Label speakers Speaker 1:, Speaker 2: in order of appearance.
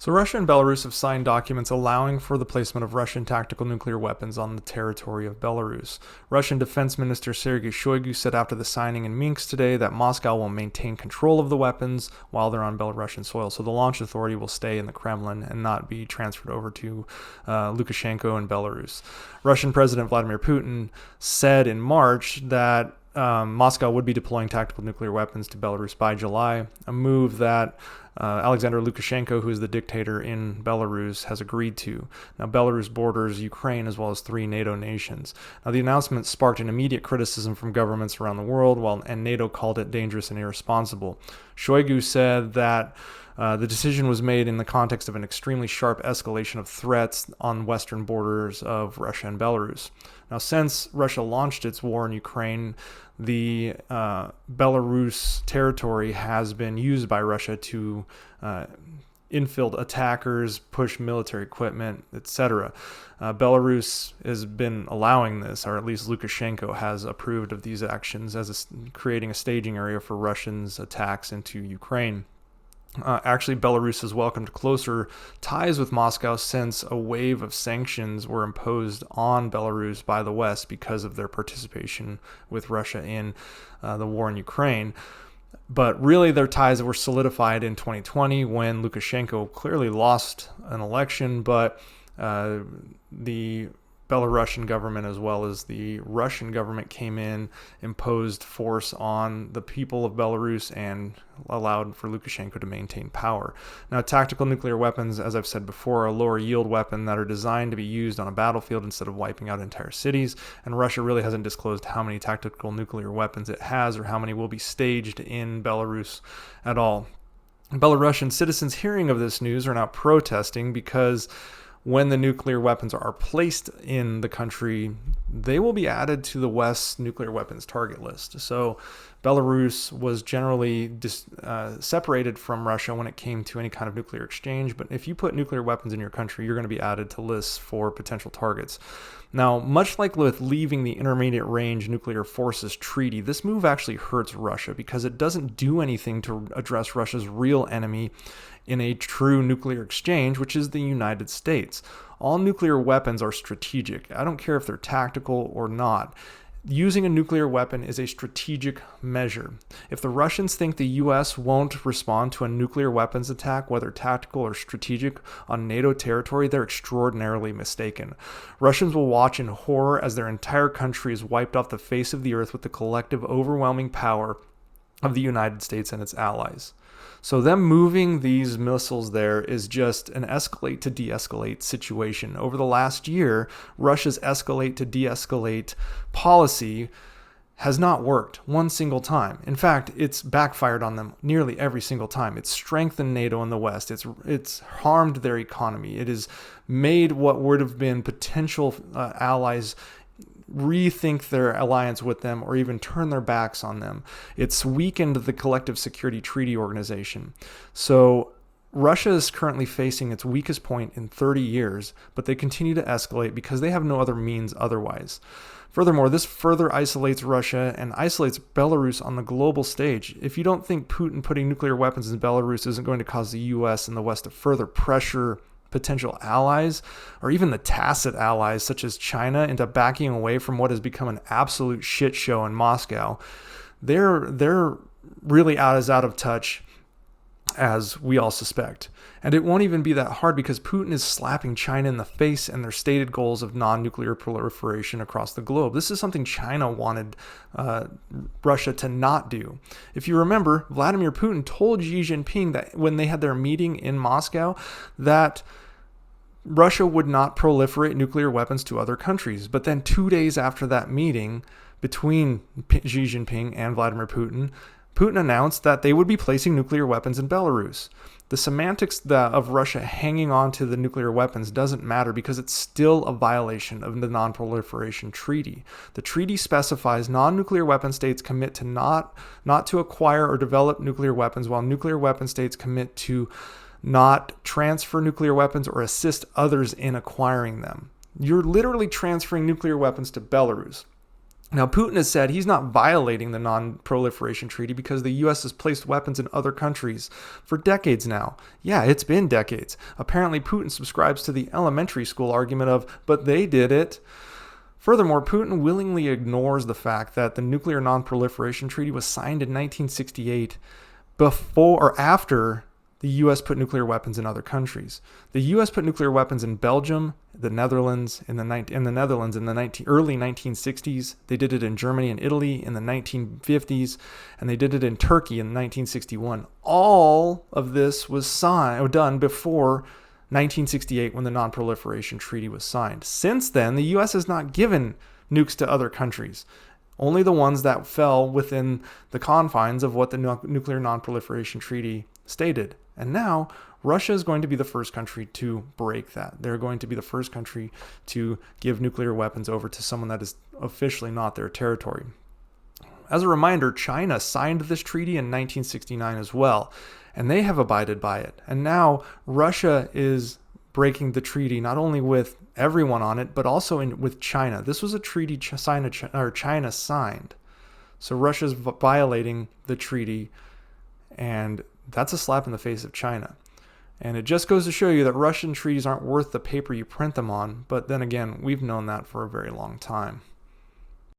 Speaker 1: So Russia and Belarus have signed documents allowing for the placement of Russian tactical nuclear weapons on the territory of Belarus. Russian Defense Minister Sergei Shoigu said after the signing in Minsk today that Moscow will maintain control of the weapons while they're on Belarusian soil. So the launch authority will stay in the Kremlin and not be transferred over to Lukashenko in Belarus. Russian President Vladimir Putin said in March that Moscow would be deploying tactical nuclear weapons to Belarus by July, a move that Alexander Lukashenko, who is the dictator in Belarus, has agreed to. Now, Belarus borders Ukraine as well as 3 NATO nations. Now, the announcement sparked an immediate criticism from governments around the world, and NATO called it dangerous and irresponsible. Shoigu said that the decision was made in the context of an extremely sharp escalation of threats on western borders of Russia and Belarus. Now, since Russia launched its war in Ukraine, the Belarus territory has been used by Russia to infield attackers, push military equipment, etc. Belarus has been allowing this, or at least Lukashenko has approved of these actions as creating a staging area for Russians' attacks into Ukraine. Actually, Belarus has welcomed closer ties with Moscow since a wave of sanctions were imposed on Belarus by the West because of their participation with Russia in the war in Ukraine. But really, their ties were solidified in 2020 when Lukashenko clearly lost an election, but the Belarusian government as well as the Russian government came in, imposed force on the people of Belarus, and allowed for Lukashenko to maintain power. Now, tactical nuclear weapons, as I've said before, are a lower yield weapon that are designed to be used on a battlefield instead of wiping out entire cities, and Russia really hasn't disclosed how many tactical nuclear weapons it has or how many will be staged in Belarus at all. Belarusian citizens hearing of this news are now protesting because when the nuclear weapons are placed in the country, they will be added to the West's nuclear weapons target list. So Belarus was generally separated from Russia when it came to any kind of nuclear exchange. But if you put nuclear weapons in your country, you're going to be added to lists for potential targets. Now, much like with leaving the Intermediate Range Nuclear Forces Treaty, this move actually hurts Russia because it doesn't do anything to address Russia's real enemy in a true nuclear exchange, which is the United States. All nuclear weapons are strategic. I don't care if they're tactical or not. Using a nuclear weapon is a strategic measure. If the Russians think the U.S. won't respond to a nuclear weapons attack, whether tactical or strategic, on NATO territory, they're extraordinarily mistaken. Russians will watch in horror as their entire country is wiped off the face of the earth with the collective overwhelming power of the United States and its allies. So them moving these missiles there is just an escalate to de-escalate situation. Over the last year, Russia's escalate to de-escalate policy has not worked one single time. In fact, it's backfired on them nearly every single time. It's strengthened NATO in the West. It's harmed their economy. It has made what would have been potential allies rethink their alliance with them or even turn their backs on them. It's weakened the Collective Security Treaty Organization. So Russia is currently facing its weakest point in 30 years, but they continue to escalate because they have no other means otherwise. Furthermore, this further isolates Russia and isolates Belarus on the global stage. If you don't think Putin putting nuclear weapons in Belarus isn't going to cause the U.S. and the West to further pressure potential allies, or even the tacit allies such as China, into backing away from what has become an absolute shit show in Moscow, they're really out of touch, as we all suspect. And it won't even be that hard because Putin is slapping China in the face and their stated goals of non-nuclear proliferation across the globe. This is something China wanted Russia to not do. If you remember, Vladimir Putin told Xi Jinping that when they had their meeting in Moscow, that Russia would not proliferate nuclear weapons to other countries. But then 2 days after that meeting between Xi Jinping and Vladimir Putin, Putin announced that they would be placing nuclear weapons in Belarus. The semantics of Russia hanging on to the nuclear weapons doesn't matter because it's still a violation of the Non-Proliferation Treaty. The treaty specifies non-nuclear weapon states commit to not to acquire or develop nuclear weapons, while nuclear weapon states commit to not transfer nuclear weapons or assist others in acquiring them. You're literally transferring nuclear weapons to Belarus. Now, Putin has said he's not violating the non-proliferation treaty because the U.S. has placed weapons in other countries for decades now. Yeah, it's been decades. Apparently, Putin subscribes to the elementary school argument of, but they did it. Furthermore, Putin willingly ignores the fact that the Nuclear Non-Proliferation Treaty was signed in 1968 before or after the U.S. put nuclear weapons in other countries. The U.S. put nuclear weapons in Belgium, the Netherlands in the early 1960s. They did it in Germany and Italy in the 1950s, and they did it in Turkey in 1961. All of this was done before 1968 when the Non-Proliferation Treaty was signed. Since then, the U.S. has not given nukes to other countries. Only the ones that fell within the confines of what the Nuclear Non-Proliferation Treaty stated. And now Russia is going to be the first country to break that. They're going to be the first country to give nuclear weapons over to someone that is officially not their territory. As a reminder, China signed this treaty in 1969 as well, and they have abided by it. And now Russia is breaking the treaty not only with everyone on it, but also with China. This was a treaty China signed. So Russia's violating the treaty, and that's a slap in the face of China. And it just goes to show you that Russian treaties aren't worth the paper you print them on. But then again, we've known that for a very long time.